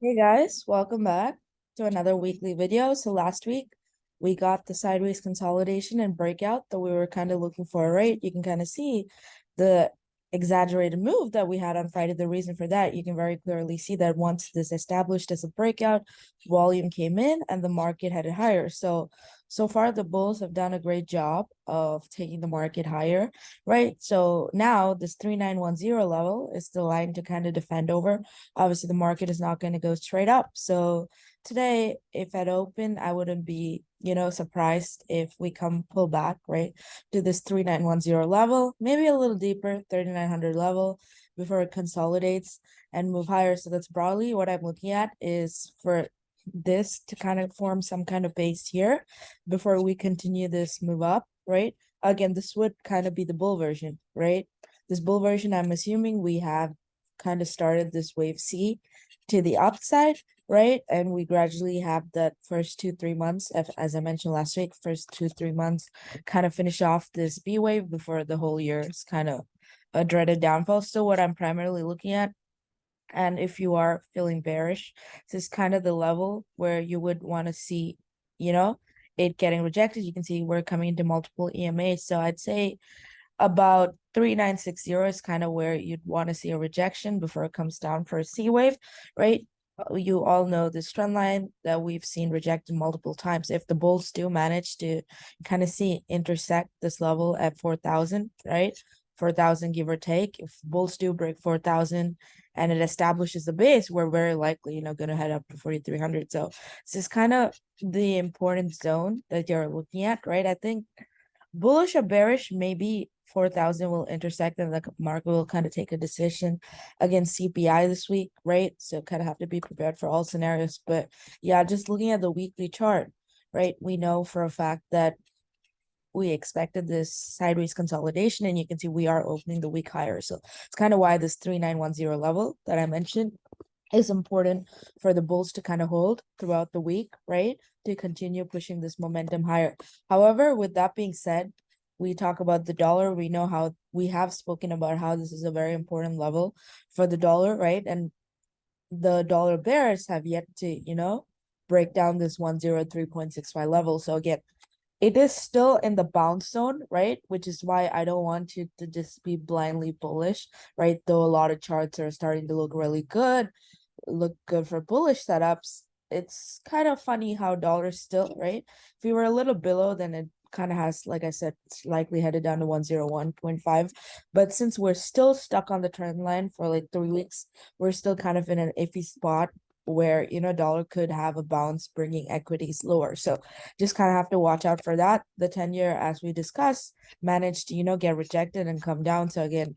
Hey guys, welcome back to another weekly video. So last week we got the sideways consolidation and breakout that we were kind of looking for, right? You can kind of see the exaggerated move that we had on Friday. The reason for that, you can very clearly see that once this established as a breakout, volume came in and the market headed higher. So far the bulls have done a great job of taking the market higher, right? So now this 3910 level is the line to kind of defend over. Obviously the market is not going to go straight up. So today, if at open, I wouldn't be, surprised if we come pull back, right, to this 3910 level, maybe a little deeper, 3900 level before it consolidates and move higher. So that's broadly what I'm looking at is for this to kind of form some kind of base here before we continue this move up, right? Again, this would kind of be the bull version, right? This bull version, I'm assuming we have kind of started this wave C to the upside, right? And we gradually have that first 2-3 months, as I mentioned last week, first 2-3 months kind of finish off this B wave before the whole year is kind of a dreaded downfall. Still what I'm primarily looking at. And if you are feeling bearish, this is kind of the level where you would want to see, it getting rejected. You can see we're coming into multiple EMAs. So I'd say about 3960 is kind of where you'd want to see a rejection before it comes down for a C wave, right? You all know this trend line that we've seen rejected multiple times. If the bulls do manage to kind of see intersect this level at 4,000, right? 4,000 give or take. If bulls do break 4,000 and it establishes the base, we're very likely, going to head up to 4,300. So this is kind of the important zone that you're looking at, right? I think bullish or bearish, maybe 4,000 will intersect and the market will kind of take a decision against CPI this week, right? So kind of have to be prepared for all scenarios. But yeah, just looking at the weekly chart, right? We know for a fact that we expected this sideways consolidation, and you can see we are opening the week higher. So it's kind of why this 3910 level that I mentioned is important for the bulls to kind of hold throughout the week, right? To continue pushing this momentum higher. However, with that being said, we talk about the dollar. We know how we have spoken about how this is a very important level for the dollar, right? And the dollar bears have yet to, break down this 103.65 level. So again, it is still in the bounce zone, right? Which is why I don't want you to just be blindly bullish, right? Though a lot of charts are starting to look really good, look good for bullish setups. It's kind of funny how dollars still, right? If we were a little below, then it kind of has, like I said, it's likely headed down to 101.5. But since we're still stuck on the trend line for like 3 weeks, we're still kind of in an iffy spot where, dollar could have a bounce bringing equities lower. So just kind of have to watch out for that. The 10-year, as we discussed, managed to, get rejected and come down. So again,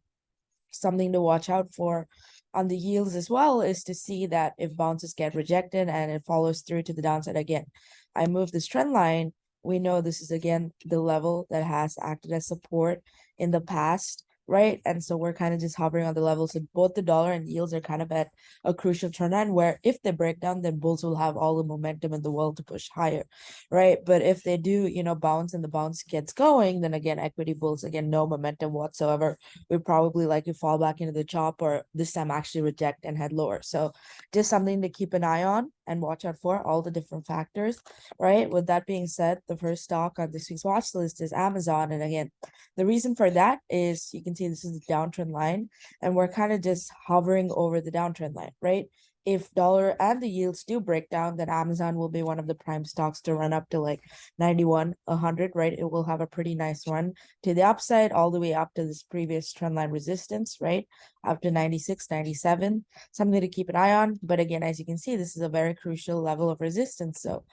something to watch out for on the yields as well is to see that if bounces get rejected and it follows through to the downside again. I move this trend line. We know this is again the level that has acted as support in the past, right? And so we're kind of just hovering on the level. So both the dollar and yields are kind of at a crucial trend line where if they break down, then bulls will have all the momentum in the world to push higher, right? But if they do, bounce and the bounce gets going, then again, equity bulls, again, no momentum whatsoever. We probably likely fall back into the chop or this time actually reject and head lower. So just something to keep an eye on and watch out for all the different factors, right? With that being said, the first stock on this week's watch list is Amazon. And again, the reason for that is you can see this is the downtrend line and we're kind of just hovering over the downtrend line, right? If dollar and the yields do break down, then Amazon will be one of the prime stocks to run up to like 91, 100, right? It will have a pretty nice run to the upside all the way up to this previous trendline resistance, right? Up to 96, 97, something to keep an eye on. But again, as you can see, this is a very crucial level of resistance. So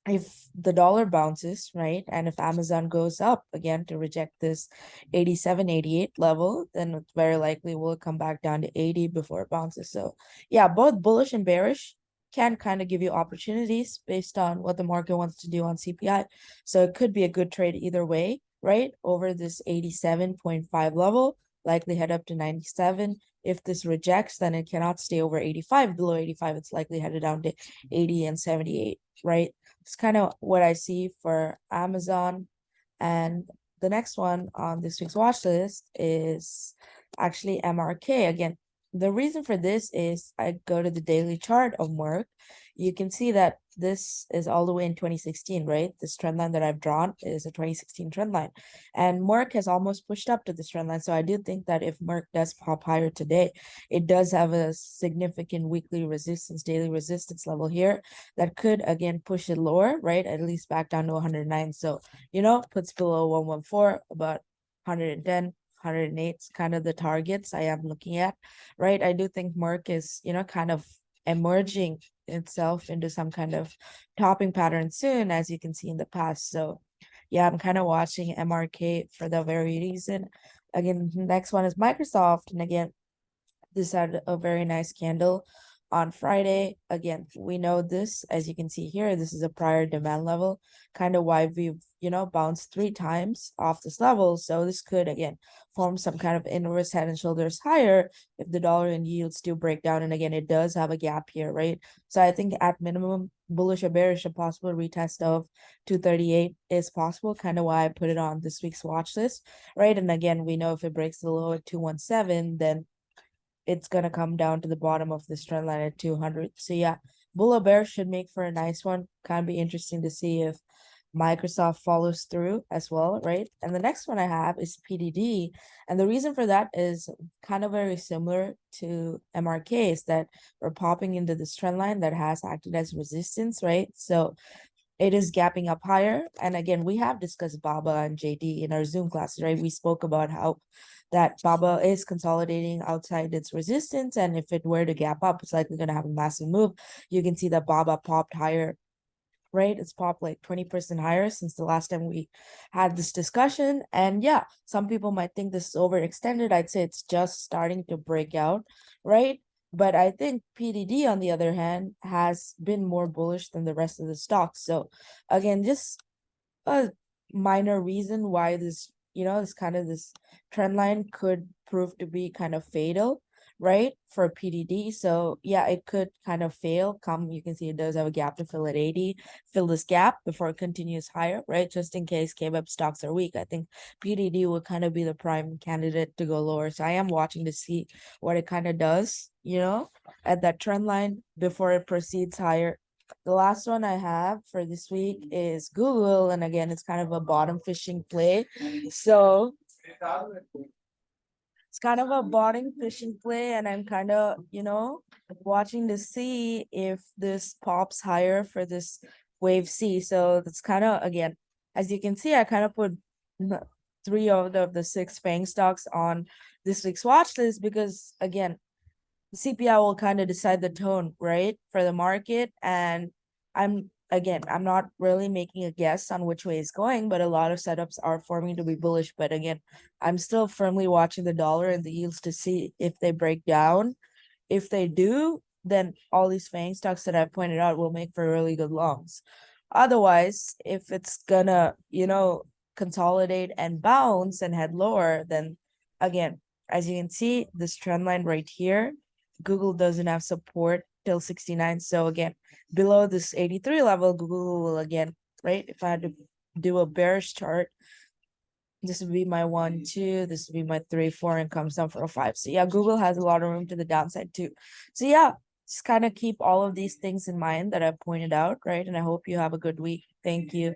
if the dollar bounces, right, and if Amazon goes up again to reject this 87, 88 level, then it's very likely will come back down to 80 before it bounces. So yeah, both bullish and bearish can kind of give you opportunities based on what the market wants to do on CPI. So it could be a good trade either way, right? Over this 87.5 level, likely head up to 97. If this rejects, then it cannot stay over 85. Below 85, it's likely headed down to 80 and 78, right? It's kind of what I see for Amazon. And the next one on this week's watch list is actually MRK. Again, the reason for this is I go to the daily chart of Merck. You can see that this is all the way in 2016, right? This trend line that I've drawn is a 2016 trend line. And Merck has almost pushed up to this trend line. So I do think that if Merck does pop higher today, it does have a significant weekly resistance, daily resistance level here that could, again, push it lower, right? At least back down to 109. So, puts below 114, about 110. 108 is kind of the targets I am looking at, right? I do think Merck is, kind of emerging itself into some kind of topping pattern soon, as you can see in the past. So yeah, I'm kind of watching MRK for the very reason. Again, next one is Microsoft. And again, this had a very nice candle on Friday. Again, we know this, as you can see here, this is a prior demand level, kind of why we've, bounced 3 times off this level. So this could, again, form some kind of inverse head and shoulders higher if the dollar and yields do break down. And again, it does have a gap here, right? So I think at minimum, bullish or bearish, a possible retest of 238 is possible, kind of why I put it on this week's watch list, right? And again, we know if it breaks the low at 217, then it's gonna come down to the bottom of this trend line at 200. So yeah, bull or bear should make for a nice one. Kind of be interesting to see if Microsoft follows through as well, right? And the next one I have is PDD. And the reason for that is kind of very similar to MRK, is that we're popping into this trend line that has acted as resistance, right? So it is gapping up higher. And again, we have discussed BABA and JD in our Zoom classes, right? We spoke about how that BABA is consolidating outside its resistance. And if it were to gap up, it's likely going to have a massive move. You can see that BABA popped higher, right? It's popped like 20% higher since the last time we had this discussion. And yeah, some people might think this is overextended. I'd say it's just starting to break out, right? But I think PDD, on the other hand, has been more bullish than the rest of the stocks. So again, just a minor reason why this, this kind of this trend line could prove to be kind of fatal, right, for PDD. So yeah, it could kind of fail. You can see it does have a gap to fill at 80, fill this gap before it continues higher, right? Just in case KWEB stocks are weak, I think PDD would kind of be the prime candidate to go lower. So I am watching to see what it kind of does, at that trend line before it proceeds higher. The last one I have for this week is Google. And again, it's kind of a bottom fishing play. So it's kind of a bottom fishing play. And I'm kind of, watching to see if this pops higher for this wave C. So that's kind of, again, as you can see, I kind of put 3 out of the 6 FANG stocks on this week's watch list because, again, the CPI will kind of decide the tone, right, for the market. And I'm not really making a guess on which way it's going, but a lot of setups are forming to be bullish. But again, I'm still firmly watching the dollar and the yields to see if they break down. If they do, then all these FANG stocks that I pointed out will make for really good longs. Otherwise, if it's gonna, consolidate and bounce and head lower, then again, as you can see, this trend line right here, Google doesn't have support till 69. So again, below this 83 level, Google will again, right? If I had to do a bearish chart, this would be my 1, 2, this would be my 3, 4, and comes down for a 5. So yeah, Google has a lot of room to the downside too. So yeah, just kind of keep all of these things in mind that I've pointed out, right? And I hope you have a good week. Thank you.